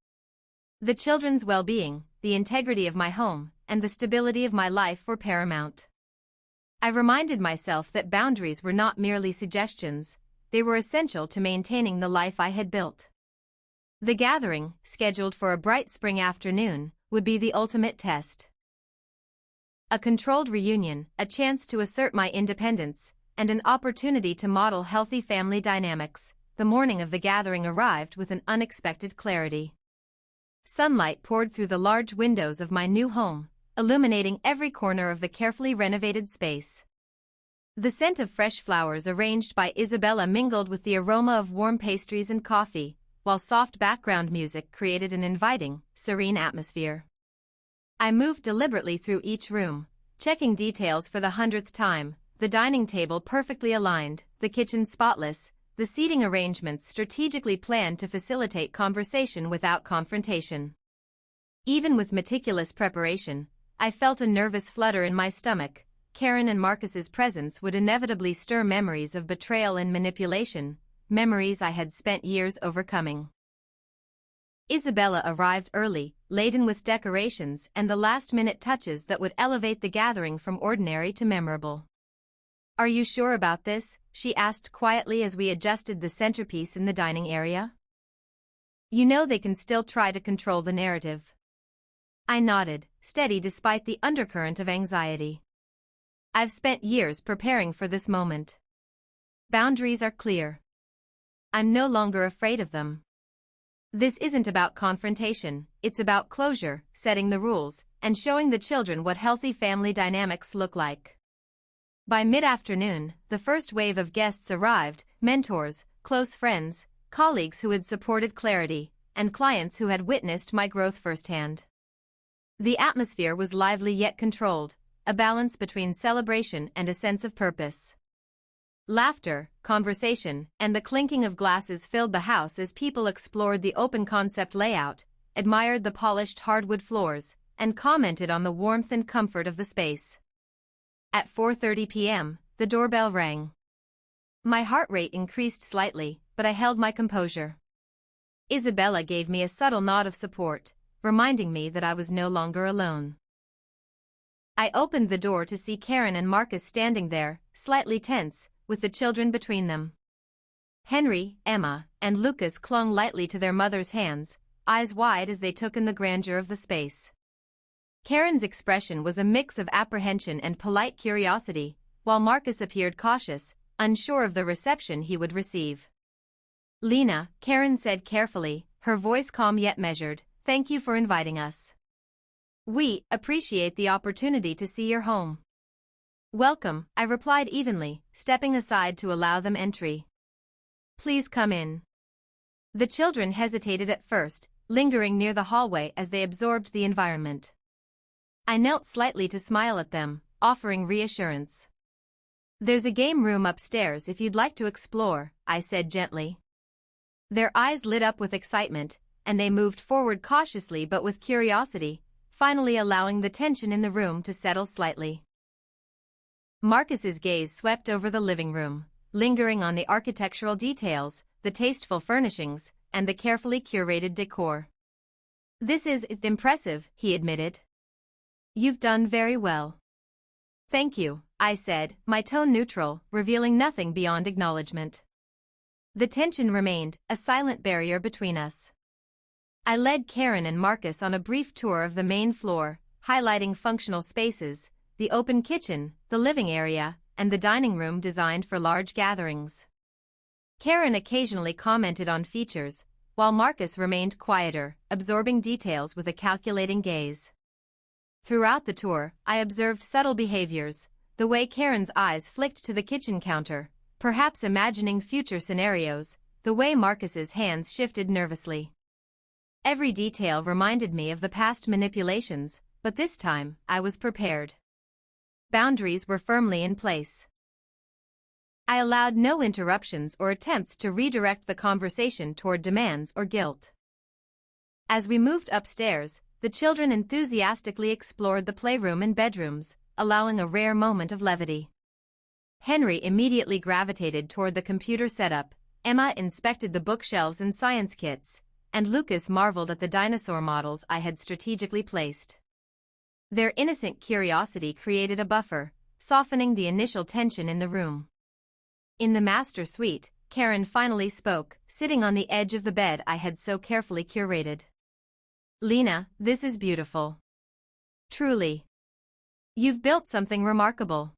The children's well-being, the integrity of my home, and the stability of my life were paramount. I reminded myself that boundaries were not merely suggestions, they were essential to maintaining the life I had built. The gathering, scheduled for a bright spring afternoon, would be the ultimate test. A controlled reunion, a chance to assert my independence, and an opportunity to model healthy family dynamics. The morning of the gathering arrived with an unexpected clarity. Sunlight poured through the large windows of my new home, illuminating every corner of the carefully renovated space. The scent of fresh flowers arranged by Isabella mingled with the aroma of warm pastries and coffee, while soft background music created an inviting, serene atmosphere. I moved deliberately through each room, checking details for the 100th time, the dining table perfectly aligned, the kitchen spotless, the seating arrangements strategically planned to facilitate conversation without confrontation. Even with meticulous preparation, I felt a nervous flutter in my stomach. Karen and Marcus's presence would inevitably stir memories of betrayal and manipulation, memories I had spent years overcoming. Isabella arrived early, laden with decorations and the last-minute touches that would elevate the gathering from ordinary to memorable. "Are you sure about this?" she asked quietly as we adjusted the centerpiece in the dining area. "You know they can still try to control the narrative." I nodded, steady despite the undercurrent of anxiety. "I've spent years preparing for this moment. Boundaries are clear. I'm no longer afraid of them. This isn't about confrontation, it's about closure, setting the rules, and showing the children what healthy family dynamics look like." By mid-afternoon, the first wave of guests arrived, mentors, close friends, colleagues who had supported clarity, and clients who had witnessed my growth firsthand. The atmosphere was lively yet controlled, a balance between celebration and a sense of purpose. Laughter, conversation, and the clinking of glasses filled the house as people explored the open-concept layout, admired the polished hardwood floors, and commented on the warmth and comfort of the space. At 4:30 p.m., the doorbell rang. My heart rate increased slightly, but I held my composure. Isabella gave me a subtle nod of support, reminding me that I was no longer alone. I opened the door to see Karen and Marcus standing there, slightly tense, with the children between them. Henry, Emma, and Lucas clung lightly to their mother's hands, eyes wide as they took in the grandeur of the space. Karen's expression was a mix of apprehension and polite curiosity, while Marcus appeared cautious, unsure of the reception he would receive. "Lena," Karen said carefully, her voice calm yet measured, "thank you for inviting us. We appreciate the opportunity to see your home." "Welcome," I replied evenly, stepping aside to allow them entry. "Please come in." The children hesitated at first, lingering near the hallway as they absorbed the environment. I knelt slightly to smile at them, offering reassurance. "There's a game room upstairs if you'd like to explore," I said gently. Their eyes lit up with excitement, and they moved forward cautiously but with curiosity, finally allowing the tension in the room to settle slightly. Marcus's gaze swept over the living room, lingering on the architectural details, the tasteful furnishings, and the carefully curated decor. "This is impressive," he admitted. "You've done very well." "Thank you," I said, my tone neutral, revealing nothing beyond acknowledgement. The tension remained, a silent barrier between us. I led Karen and Marcus on a brief tour of the main floor, highlighting functional spaces, the open kitchen, the living area, and the dining room designed for large gatherings. Karen occasionally commented on features, while Marcus remained quieter, absorbing details with a calculating gaze. Throughout the tour, I observed subtle behaviors, the way Karen's eyes flicked to the kitchen counter, perhaps imagining future scenarios, the way Marcus's hands shifted nervously. Every detail reminded me of the past manipulations, but this time, I was prepared. Boundaries were firmly in place. I allowed no interruptions or attempts to redirect the conversation toward demands or guilt. As we moved upstairs, the children enthusiastically explored the playroom and bedrooms, allowing a rare moment of levity. Henry immediately gravitated toward the computer setup, Emma inspected the bookshelves and science kits, and Lucas marveled at the dinosaur models I had strategically placed. Their innocent curiosity created a buffer, softening the initial tension in the room. In the master suite, Karen finally spoke, sitting on the edge of the bed I had so carefully curated. Lena, this is beautiful. Truly. You've built something remarkable.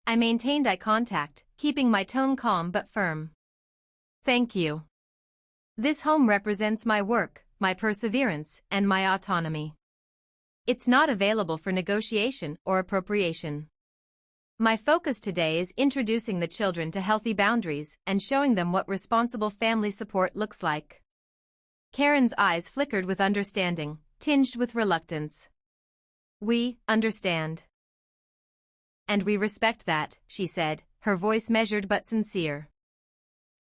I maintained eye contact, keeping my tone calm but firm. Thank you. This home represents my work, my perseverance, and my autonomy. It's not available for negotiation or appropriation. My focus today is introducing the children to healthy boundaries and showing them what responsible family support looks like. Karen's eyes flickered with understanding, tinged with reluctance. We understand. And we respect that, she said, her voice measured but sincere.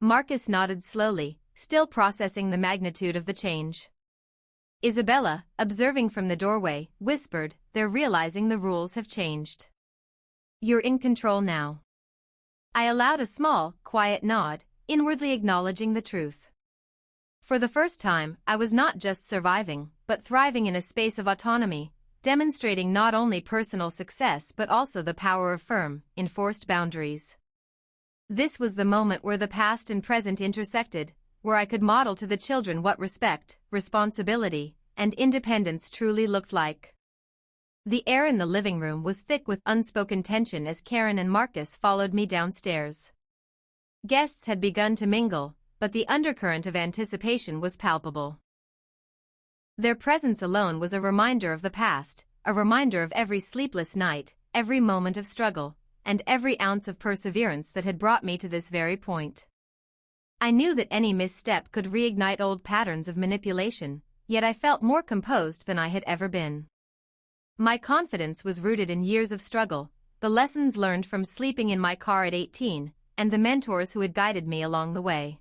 Marcus nodded slowly, still processing the magnitude of the change. Isabella, observing from the doorway, whispered, they're realizing the rules have changed. You're in control now. I allowed a small, quiet nod, inwardly acknowledging the truth. For the first time, I was not just surviving, but thriving in a space of autonomy, demonstrating not only personal success but also the power of firm, enforced boundaries. This was the moment where the past and present intersected, where I could model to the children what respect, responsibility, and independence truly looked like. The air in the living room was thick with unspoken tension as Karen and Marcus followed me downstairs. Guests had begun to mingle, but the undercurrent of anticipation was palpable. Their presence alone was a reminder of the past, a reminder of every sleepless night, every moment of struggle, and every ounce of perseverance that had brought me to this very point. I knew that any misstep could reignite old patterns of manipulation, yet I felt more composed than I had ever been. My confidence was rooted in years of struggle, the lessons learned from sleeping in my car at 18, and the mentors who had guided me along the way.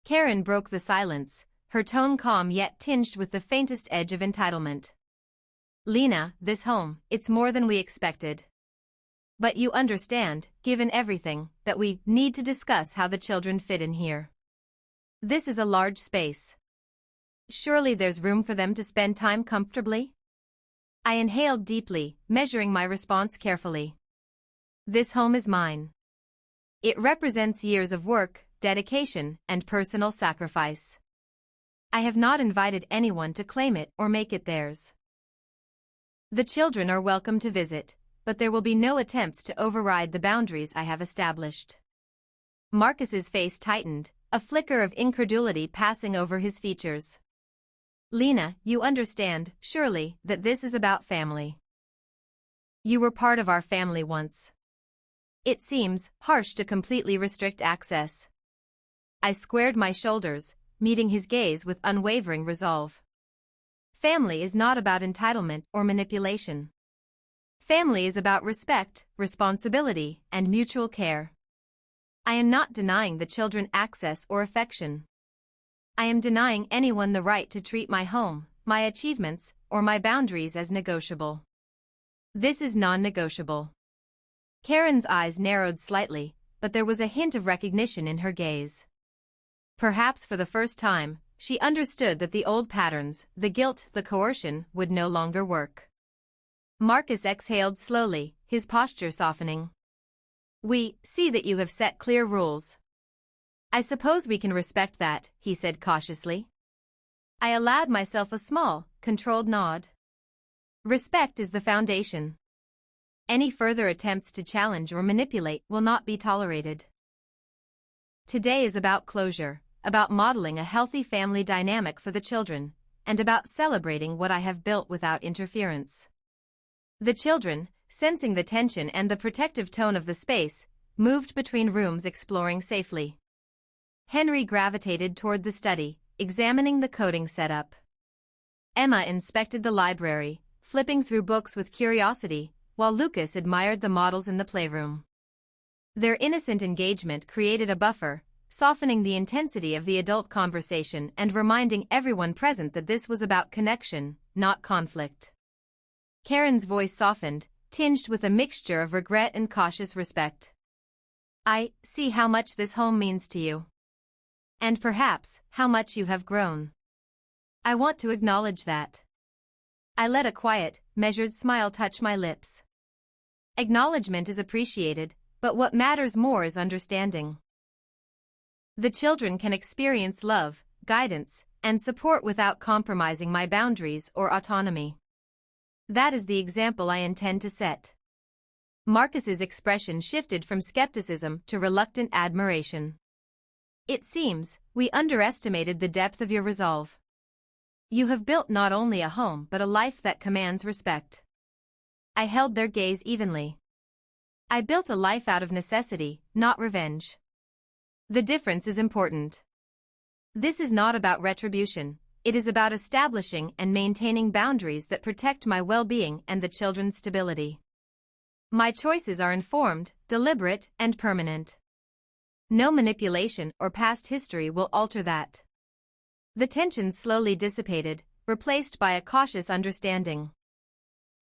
Karen broke the silence, her tone calm yet tinged with the faintest edge of entitlement. Lena, this home, it's more than we expected. But you understand, given everything, that we need to discuss how the children fit in here. This is a large space. Surely there's room for them to spend time comfortably? I inhaled deeply, measuring my response carefully. This home is mine. It represents years of work, dedication, and personal sacrifice. I have not invited anyone to claim it or make it theirs. The children are welcome to visit, but there will be no attempts to override the boundaries I have established. Marcus's face tightened, a flicker of incredulity passing over his features. Lena, you understand, surely, that this is about family. You were part of our family once. It seems harsh to completely restrict access. I squared my shoulders, meeting his gaze with unwavering resolve. Family is not about entitlement or manipulation. Family is about respect, responsibility, and mutual care. I am not denying the children access or affection. I am denying anyone the right to treat my home, my achievements, or my boundaries as negotiable. This is non-negotiable. Karen's eyes narrowed slightly, but there was a hint of recognition in her gaze. Perhaps for the first time, she understood that the old patterns, the guilt, the coercion, would no longer work. Marcus exhaled slowly, his posture softening. "We see that you have set clear rules. I suppose we can respect that," he said cautiously. I allowed myself a small, controlled nod. Respect is the foundation. Any further attempts to challenge or manipulate will not be tolerated. Today is about closure, about modeling a healthy family dynamic for the children, and about celebrating what I have built without interference. The children, sensing the tension and the protective tone of the space, moved between rooms exploring safely. Henry gravitated toward the study, examining the coding setup. Emma inspected the library, flipping through books with curiosity, while Lucas admired the models in the playroom. Their innocent engagement created a buffer, softening the intensity of the adult conversation and reminding everyone present that this was about connection, not conflict. Karen's voice softened, tinged with a mixture of regret and cautious respect. "I see how much this home means to you. And perhaps, how much you have grown. I want to acknowledge that." I let a quiet, measured smile touch my lips. Acknowledgement is appreciated, but what matters more is understanding. The children can experience love, guidance, and support without compromising my boundaries or autonomy. That is the example I intend to set. Marcus's expression shifted from skepticism to reluctant admiration. "It seems we underestimated the depth of your resolve. You have built not only a home but a life that commands respect." I held their gaze evenly. I built a life out of necessity, not revenge. The difference is important. This is not about retribution, it is about establishing and maintaining boundaries that protect my well-being and the children's stability. My choices are informed, deliberate, and permanent. No manipulation or past history will alter that. The tension slowly dissipated, replaced by a cautious understanding.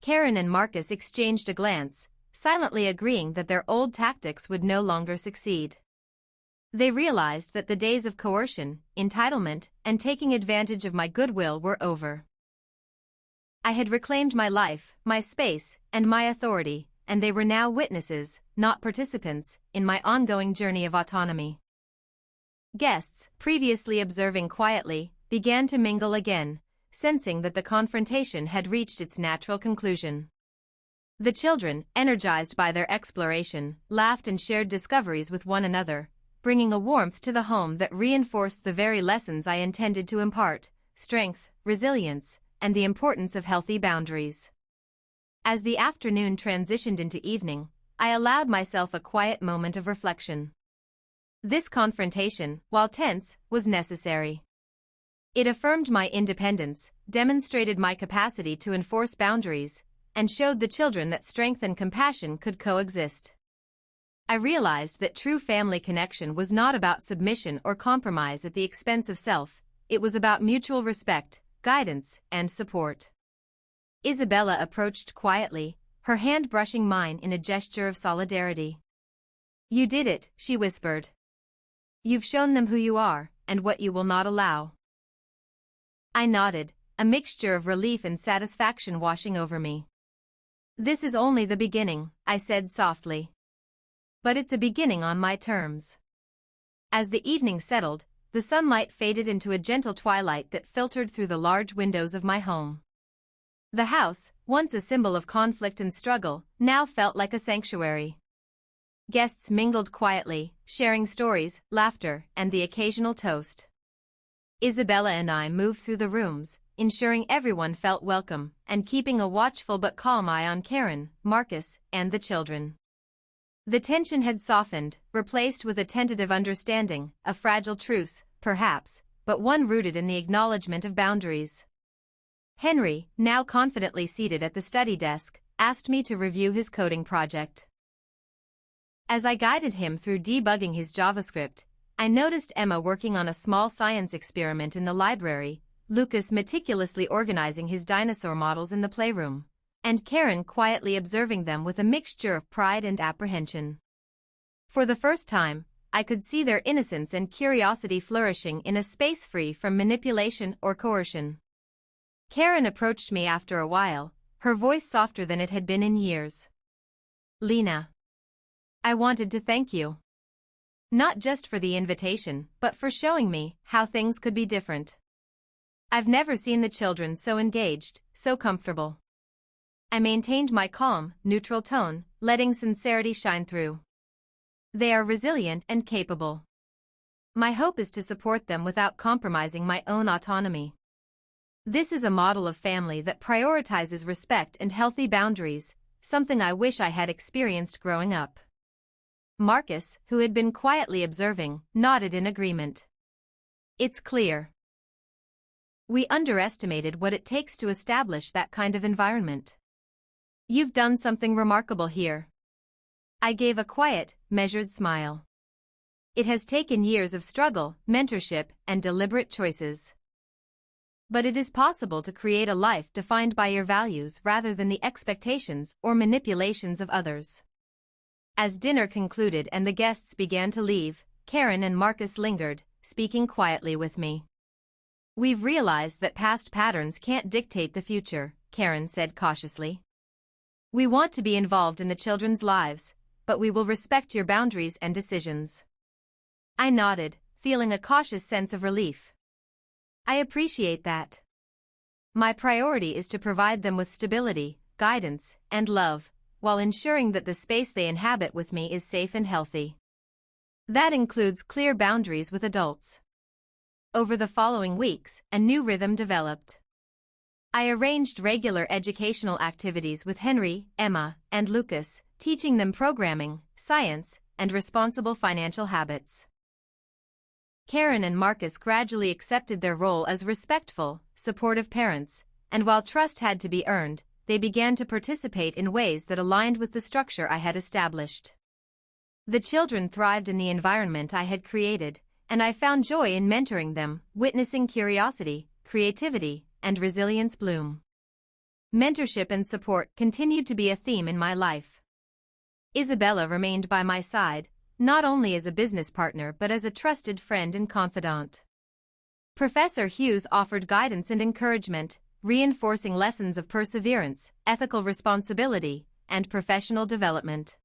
Karen and Marcus exchanged a glance, silently agreeing that their old tactics would no longer succeed. They realized that the days of coercion, entitlement, and taking advantage of my goodwill were over. I had reclaimed my life, my space, and my authority, and they were now witnesses, not participants, in my ongoing journey of autonomy. Guests, previously observing quietly, began to mingle again, sensing that the confrontation had reached its natural conclusion. The children, energized by their exploration, laughed and shared discoveries with one another, bringing a warmth to the home that reinforced the very lessons I intended to impart: strength, resilience, and the importance of healthy boundaries. As the afternoon transitioned into evening, I allowed myself a quiet moment of reflection. This confrontation, while tense, was necessary. It affirmed my independence, demonstrated my capacity to enforce boundaries, and showed the children that strength and compassion could coexist. I realized that true family connection was not about submission or compromise at the expense of self, it was about mutual respect, guidance, and support. Isabella approached quietly, her hand brushing mine in a gesture of solidarity. "You did it," she whispered. "You've shown them who you are, and what you will not allow." I nodded, a mixture of relief and satisfaction washing over me. "This is only the beginning," I said softly. "But it's a beginning on my terms." As the evening settled, the sunlight faded into a gentle twilight that filtered through the large windows of my home. The house, once a symbol of conflict and struggle, now felt like a sanctuary. Guests mingled quietly, sharing stories, laughter, and the occasional toast. Isabella and I moved through the rooms, ensuring everyone felt welcome, and keeping a watchful but calm eye on Karen, Marcus, and the children. The tension had softened, replaced with a tentative understanding, a fragile truce, perhaps, but one rooted in the acknowledgement of boundaries. Henry, now confidently seated at the study desk, asked me to review his coding project. As I guided him through debugging his JavaScript, I noticed Emma working on a small science experiment in the library, Lucas meticulously organizing his dinosaur models in the playroom, and Karen quietly observing them with a mixture of pride and apprehension. For the first time, I could see their innocence and curiosity flourishing in a space free from manipulation or coercion. Karen approached me after a while, her voice softer than it had been in years. Lena. I wanted to thank you. Not just for the invitation, but for showing me how things could be different. I've never seen the children so engaged, so comfortable. I maintained my calm, neutral tone, letting sincerity shine through. They are resilient and capable. My hope is to support them without compromising my own autonomy. This is a model of family that prioritizes respect and healthy boundaries, something I wish I had experienced growing up. Marcus, who had been quietly observing, nodded in agreement. It's clear. We underestimated what it takes to establish that kind of environment. You've done something remarkable here. I gave a quiet, measured smile. It has taken years of struggle, mentorship, and deliberate choices. But it is possible to create a life defined by your values rather than the expectations or manipulations of others. As dinner concluded and the guests began to leave, Karen and Marcus lingered, speaking quietly with me. We've realized that past patterns can't dictate the future, Karen said cautiously. We want to be involved in the children's lives, but we will respect your boundaries and decisions. I nodded, feeling a cautious sense of relief. I appreciate that. My priority is to provide them with stability, guidance, and love, while ensuring that the space they inhabit with me is safe and healthy. That includes clear boundaries with adults. Over the following weeks, a new rhythm developed. I arranged regular educational activities with Henry, Emma, and Lucas, teaching them programming, science, and responsible financial habits. Karen and Marcus gradually accepted their role as respectful, supportive parents, and while trust had to be earned, they began to participate in ways that aligned with the structure I had established. The children thrived in the environment I had created, and I found joy in mentoring them, witnessing curiosity, creativity, and resilience bloom. Mentorship and support continued to be a theme in my life. Isabella remained by my side, not only as a business partner but as a trusted friend and confidant. Professor Hughes offered guidance and encouragement, reinforcing lessons of perseverance, ethical responsibility, and professional development.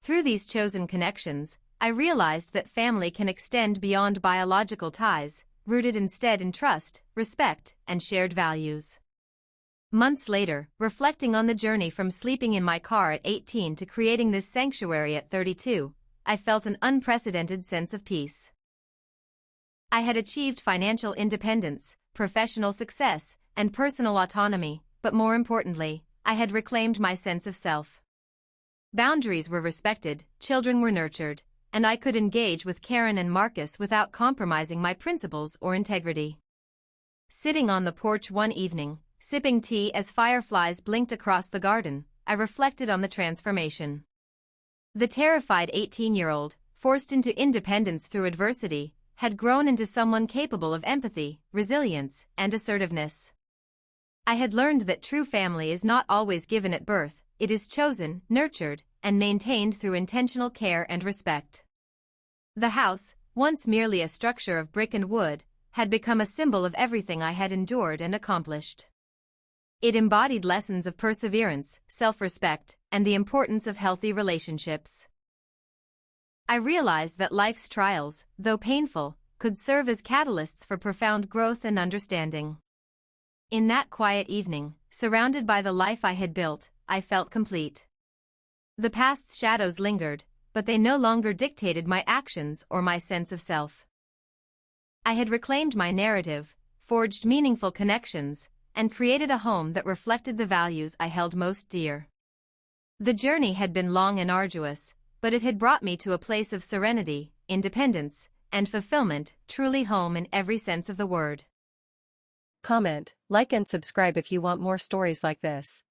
Through these chosen connections, I realized that family can extend beyond biological ties, rooted instead in trust, respect, and shared values. Months later, reflecting on the journey from sleeping in my car at 18 to creating this sanctuary at 32, I felt an unprecedented sense of peace. I had achieved financial independence, professional success, and personal autonomy, but more importantly, I had reclaimed my sense of self. Boundaries were respected, children were nurtured, and I could engage with Karen and Marcus without compromising my principles or integrity. Sitting on the porch one evening, sipping tea as fireflies blinked across the garden, I reflected on the transformation. The terrified 18-year-old, forced into independence through adversity, had grown into someone capable of empathy, resilience, and assertiveness. I had learned that true family is not always given at birth, it is chosen, nurtured, and maintained through intentional care and respect. The house, once merely a structure of brick and wood, had become a symbol of everything I had endured and accomplished. It embodied lessons of perseverance, self-respect, and the importance of healthy relationships. I realized that life's trials, though painful, could serve as catalysts for profound growth and understanding. In that quiet evening, surrounded by the life I had built, I felt complete. The past's shadows lingered, but they no longer dictated my actions or my sense of self. I had reclaimed my narrative, forged meaningful connections, and created a home that reflected the values I held most dear. The journey had been long and arduous, but it had brought me to a place of serenity, independence, and fulfillment, truly home in every sense of the word. Comment, like and subscribe if you want more stories like this.